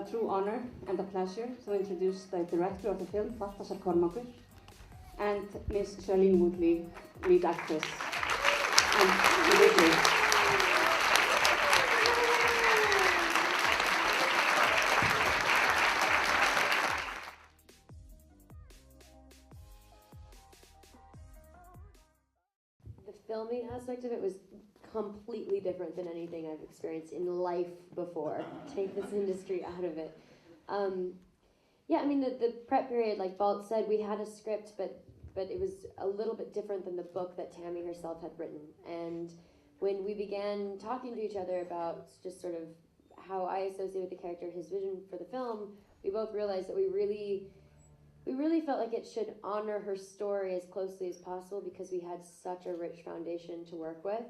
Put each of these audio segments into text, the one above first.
a true honor and a pleasure to introduce the director of the film, Baltasar Kormákur, and Miss Shailene Woodley, lead actress. And the filming aspect of it was completely different than anything I've experienced in life before. Take this industry out of it. Yeah, I mean, the prep period, like Balt said, we had a script, but it was a little bit different than the book that Tammy herself had written. And when we began talking to each other about just sort of how I associate with the character, his vision for the film, we both realized that we really felt like it should honor her story as closely as possible because we had such a rich foundation to work with.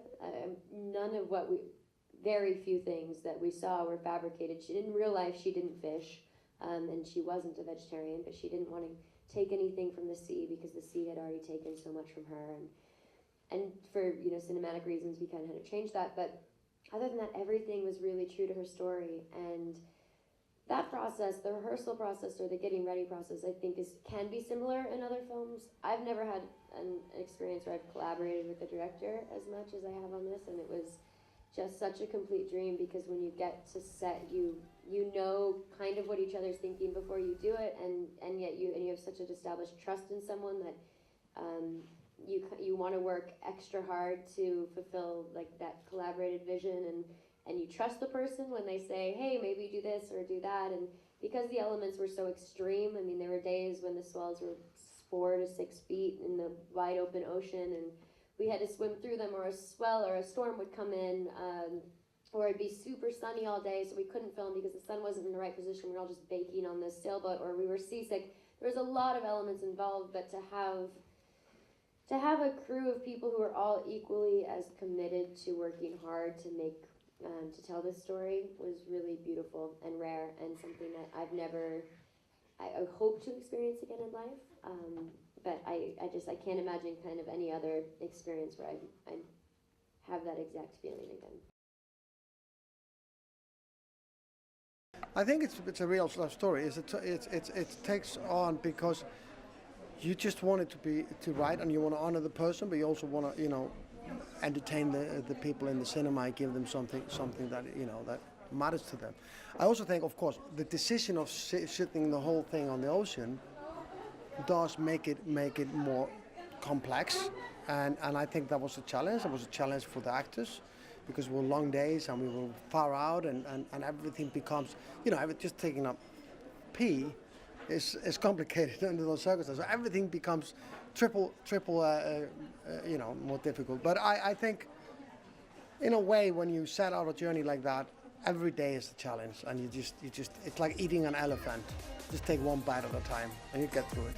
Very few things that we saw were fabricated. In real life, she didn't fish, and she wasn't a vegetarian, but she didn't want to take anything from the sea because the sea had already taken so much from her. And for cinematic reasons, we kind of had to change that. But other than that, everything was really true to her story. And that process, the rehearsal process or the getting ready process, I think can be similar in other films. I've never had an experience where I've collaborated with the director as much as I have on this, and it was just such a complete dream because when you get to set, you know kind of what each other's thinking before you do it, and yet you have such an established trust in someone that you want to work extra hard to fulfill like that collaborated vision, and you trust the person when they say, hey, maybe do this or do that. And because the elements were so extreme, I mean, there were days when the swells were 4 to 6 feet in the wide open ocean, and we had to swim through them, or a swell or a storm would come in, or it'd be super sunny all day, so we couldn't film because the sun wasn't in the right position. We were all just baking on this sailboat, or we were seasick. There was a lot of elements involved, but to have a crew of people who are all equally as committed to working hard to make to tell this story was really beautiful and rare, and something that I hope to experience again in life. But I can't imagine kind of any other experience where I have that exact feeling again. I think it's a real love story. It takes on because you just want it to write, and you want to honor the person, but you also want to entertain the people in the cinema, give them something that that matters to them. I also think, of course, the decision of shooting the whole thing on the ocean does make it more complex, and I think that was a challenge. It was a challenge for the actors because we were long days and we were far out, and everything becomes just taking up pee is complicated under those circumstances. So everything becomes triple more difficult. But I think in a way when you set out a journey like that, every day is a challenge, and you just it's like eating an elephant. Just take one bite at a time and you get through it.